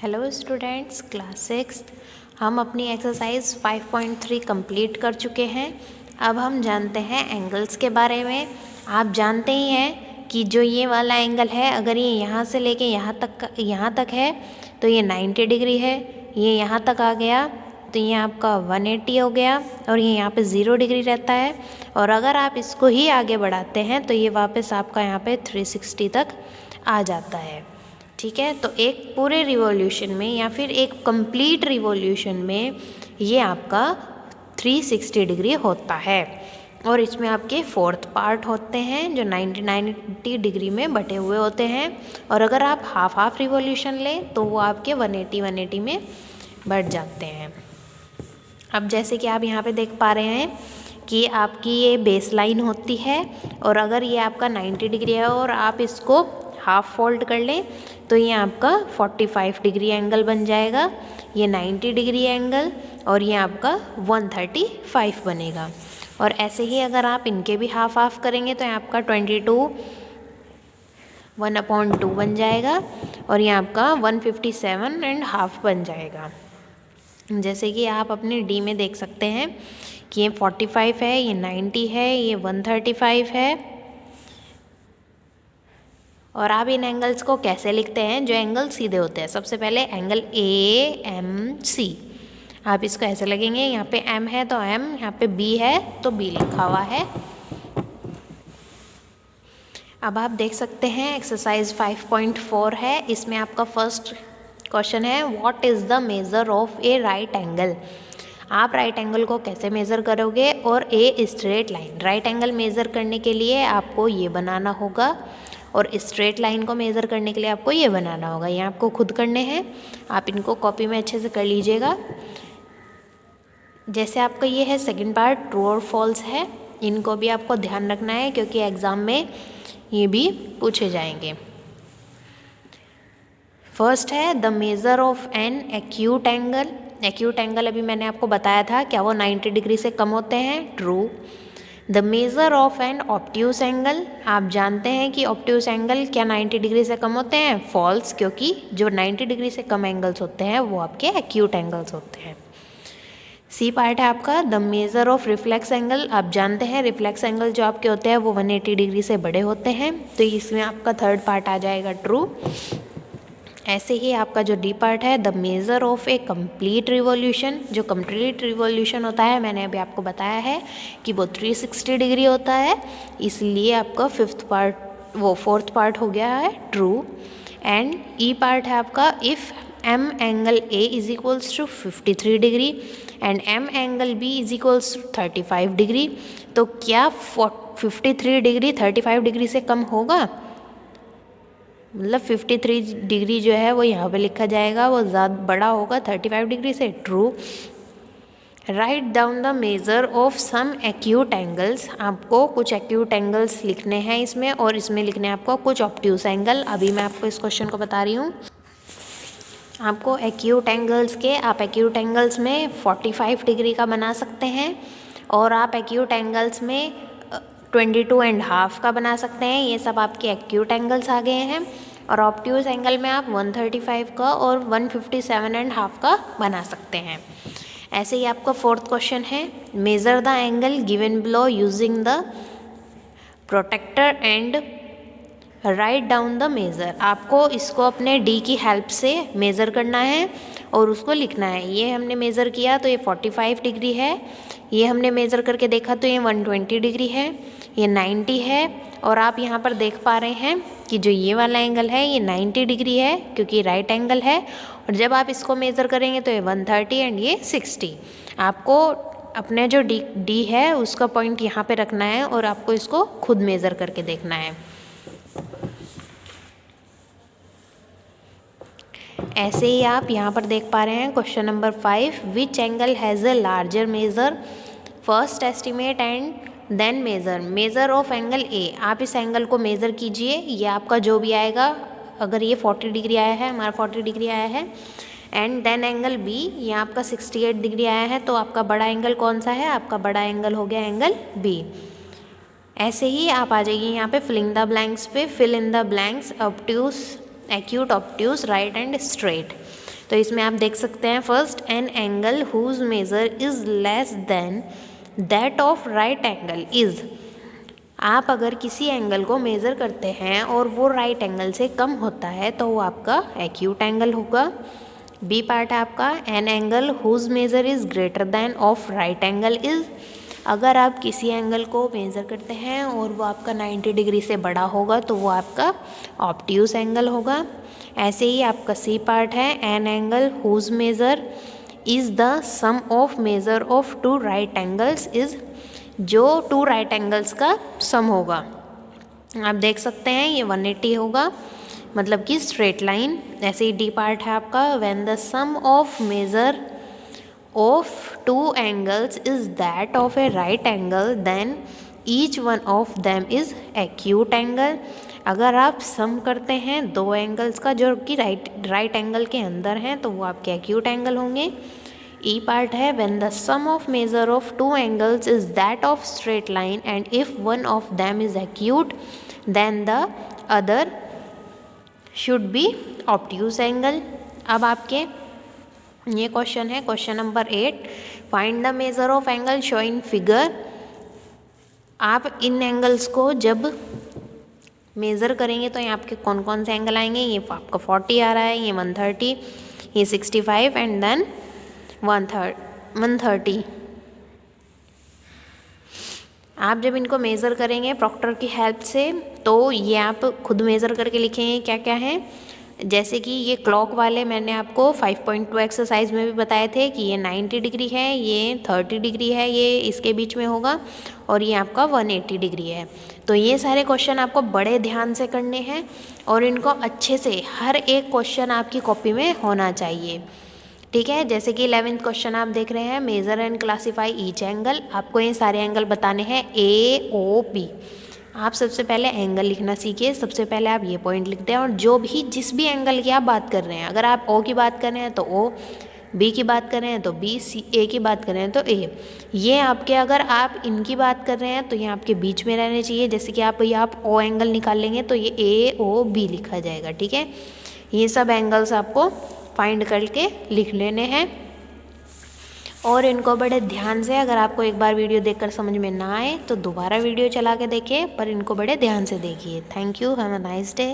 Hello students, class 6 हम अपनी exercise 5.3 complete कर चुके हैं। अब हम जानते हैं एंगल्स के बारे में। आप जानते ही हैं कि जो ये वाला एंगल है, अगर ये यहाँ से लेके यहाँ तक है तो ये 90 डिग्री है। ये यहाँ तक आ गया तो ये आपका 180 हो गया और ये यहाँ पे 0 डिग्री रहता है। और अगर आप इसको ही आगे बढ़ाते हैं तो ये वापस आपका यहाँ पे 360 तक आ जाता है। ठीक है, तो एक पूरे रिवॉल्यूशन में या फिर एक कंप्लीट रिवॉल्यूशन में ये आपका 360 डिग्री होता है। और इसमें आपके फोर्थ पार्ट होते हैं जो 90 डिग्री में बटे हुए होते हैं। और अगर आप हाफ रिवॉल्यूशन लें तो वो आपके 180 में बढ़ जाते हैं। अब जैसे कि आप यहाँ पे देख पा रहे हैं कि आपकी ये बेस लाइन होती है और अगर ये आपका 90 डिग्री है और आप इसको हाफ फोल्ड कर लें तो ये आपका 45 डिग्री एंगल बन जाएगा। ये 90 डिग्री एंगल और ये आपका 135 बनेगा। और ऐसे ही अगर आप इनके भी हाफ करेंगे तो ये आपका 22 1/2 बन जाएगा और ये आपका 157.5 बन जाएगा। जैसे कि आप अपने डी में देख सकते हैं कि ये 45 है, ये 90 है, ये 135 है। और आप इन एंगल्स को कैसे लिखते हैं? जो एंगल सीधे होते हैं, सबसे पहले एंगल AMC, आप इसको ऐसे लगेंगे, यहाँ पे M है तो M, यहाँ पे B है तो B लिखा हुआ है। अब आप देख सकते हैं एक्सरसाइज 5.4 है। इसमें आपका फर्स्ट क्वेश्चन है, what is the measure of a right angle. आप राइट एंगल को कैसे मेज़र करोगे? और a straight line, right angle measure करने के लिए आपको ये बनाना होगा और स्ट्रेट लाइन को मेज़र करने के लिए आपको ये बनाना होगा। ये आपको खुद करने हैं, आप इनको कॉपी में अच्छे से कर लीजिएगा। जैसे आपका ये है सेकंड पार्ट, ट्रू और फॉल्स है, इनको भी आपको ध्यान रखना है क्योंकि एग्ज़ाम में ये भी पूछे जाएंगे। फर्स्ट है the measure of an acute angle. Acute angle अभी मैंने आपको बताया था, क्या वो 90 डिग्री से कम होते हैं? True. The measure of an obtuse angle, आप जानते हैं कि ऑब्ट्यूस एंगल क्या 90 डिग्री से कम होते हैं? फॉल्स, क्योंकि जो 90 डिग्री से कम एंगल्स होते हैं वो आपके एक्यूट एंगल्स होते हैं। सी पार्ट है आपका the measure of reflex angle. आप जानते हैं रिफ्लेक्स एंगल जो आपके होते हैं वो 180 डिग्री से बड़े होते हैं, तो इसमें आपका थर्ड पार्ट आ जाएगा ट्रू। ऐसे ही आपका जो डी पार्ट है the measure of A complete revolution, जो कंप्लीट रिवॉल्यूशन होता है मैंने अभी आपको बताया है कि वो 360 डिग्री होता है, इसलिए आपका फोर्थ पार्ट हो गया है ट्रू। एंड ई पार्ट है आपका if M angle A is equals to 53 degree and M angle B is equals to 35 degree, तो क्या 53 डिग्री 35 डिग्री से कम होगा? मतलब 53 डिग्री जो है वो यहाँ पे लिखा जाएगा, वो ज़्यादा बड़ा होगा 35 डिग्री से। True. Write down the measure of some acute angles, आपको कुछ एक्यूट एंगल्स लिखने हैं इसमें, और इसमें लिखने हैं आपको कुछ ऑब्ट्यूस एंगल। अभी मैं आपको इस क्वेश्चन को बता रही हूँ आपको एक्यूट एंगल्स के। आप एक्यूट एंगल्स में 45 डिग्री का बना सकते हैं और आप एक्यूट एंगल्स में 22.5 का बना सकते हैं। ये सब आपके एक्यूट एंगल्स आ गए हैं। और ऑब्ट्यूस एंगल में आप 135 का और 157.5 का बना सकते हैं। ऐसे ही आपका फोर्थ क्वेश्चन है, measure the angle given below using the protractor and write down the measure. आपको इसको अपने डी की हेल्प से मेज़र करना है और उसको लिखना है। ये हमने मेज़र किया तो ये 45 डिग्री है, ये हमने मेज़र करके देखा तो ये 120 डिग्री है, ये 90 है। और आप यहाँ पर देख पा रहे हैं कि जो ये वाला एंगल है ये 90 डिग्री है क्योंकि राइट एंगल है, और जब आप इसको मेज़र करेंगे तो ये 130 एंड ये 60। आपको अपने जो डी है उसका पॉइंट यहाँ पे रखना है और आपको इसको खुद मेज़र करके देखना है। ऐसे ही आप यहाँ पर देख पा रहे हैं question number 5, which angle has a larger measure, first estimate and then measure. Measure of angle A, आप इस एंगल को मेज़र कीजिए, ये आपका जो भी आएगा, अगर ये 40 डिग्री आया है, हमारा 40 डिग्री आया है, एंड देन एंगल बी, ये आपका 68 डिग्री आया है, तो आपका बड़ा एंगल कौन सा है? आपका बड़ा एंगल हो गया एंगल बी। ऐसे ही आप आ जाइए यहाँ पे फिलिंग द ब्लैंक्स पे, fill in the blanks. Obtuse acute, obtuse, right and straight. तो इसमें आप देख सकते हैं first, an angle whose measure is less than that of right angle is. आप अगर किसी एंगल को मेज़र करते हैं और वो राइट एंगल से कम होता है तो वो आपका एक्यूट एंगल होगा। बी पार्ट है आपका, an angle whose measure is greater than of right angle is. अगर आप किसी एंगल को मेज़र करते हैं और वो आपका 90 डिग्री से बड़ा होगा तो वो आपका ऑब्ट्यूस एंगल होगा। ऐसे ही आपका सी पार्ट है, an angle whose measure is the sum of measure of two right angles is, जो टू राइट एंगल्स का सम होगा। आप देख सकते हैं ये 180 होगा, मतलब कि स्ट्रेट लाइन। ऐसे ही डी पार्ट है आपका, when the sum of measure of two angles is that of a right angle then each one of them is acute angle. अगर आप सम करते हैं दो एंगल्स का जो कि राइट एंगल के अंदर हैं तो वो आपके एक्यूट एंगल होंगे। ई पार्ट है, when the sum of measure of two angles is that of straight line and if one of them is acute then the other should be obtuse angle. अब आपके ये question है, question number 8, find the measure of angle show in figure. आप इन angles को जब measure करेंगे तो ये आपके कौन कौन से एंगल आएंगे। ये आपका 40 आ रहा है, ये 130, ये 65 एंड देन 130। आप जब इनको मेज़र करेंगे प्रॉक्टर की हेल्प से तो ये आप खुद मेज़र करके लिखेंगे क्या क्या है। जैसे कि ये क्लॉक वाले मैंने आपको 5.2 एक्सरसाइज में भी बताए थे कि ये 90 डिग्री है, ये 30 डिग्री है, ये इसके बीच में होगा, और ये आपका 180 डिग्री है। तो ये सारे क्वेश्चन आपको बड़े ध्यान से करने हैं और इनको अच्छे से हर एक क्वेश्चन आपकी कॉपी में होना चाहिए, ठीक है। जैसे कि 11th क्वेश्चन आप देख रहे हैं, measure and classify each angle. आपको ये सारे एंगल बताने हैं ए ओ पी। आप सबसे पहले एंगल लिखना सीखिए। सबसे पहले आप ये पॉइंट लिखते हैं और जो भी जिस भी एंगल की आप बात कर रहे हैं, अगर आप ओ की बात कर रहे हैं तो ओ, बी की बात कर रहे हैं तो बी, सी ए की बात कर रहे हैं तो ए। ये आपके, अगर आप इनकी बात कर रहे हैं तो ये आपके बीच में रहने चाहिए। जैसे कि आप ओ एंगल निकाल लेंगे तो ये ए ओ बी लिखा जाएगा, ठीक है। ये सब एंगल्स आपको फाइंड करके लिख लेने हैं और इनको बड़े ध्यान से, अगर आपको एक बार वीडियो देखकर समझ में ना आए तो दोबारा वीडियो चला के देखें, पर इनको बड़े ध्यान से देखिए। Thank you, have a nice day.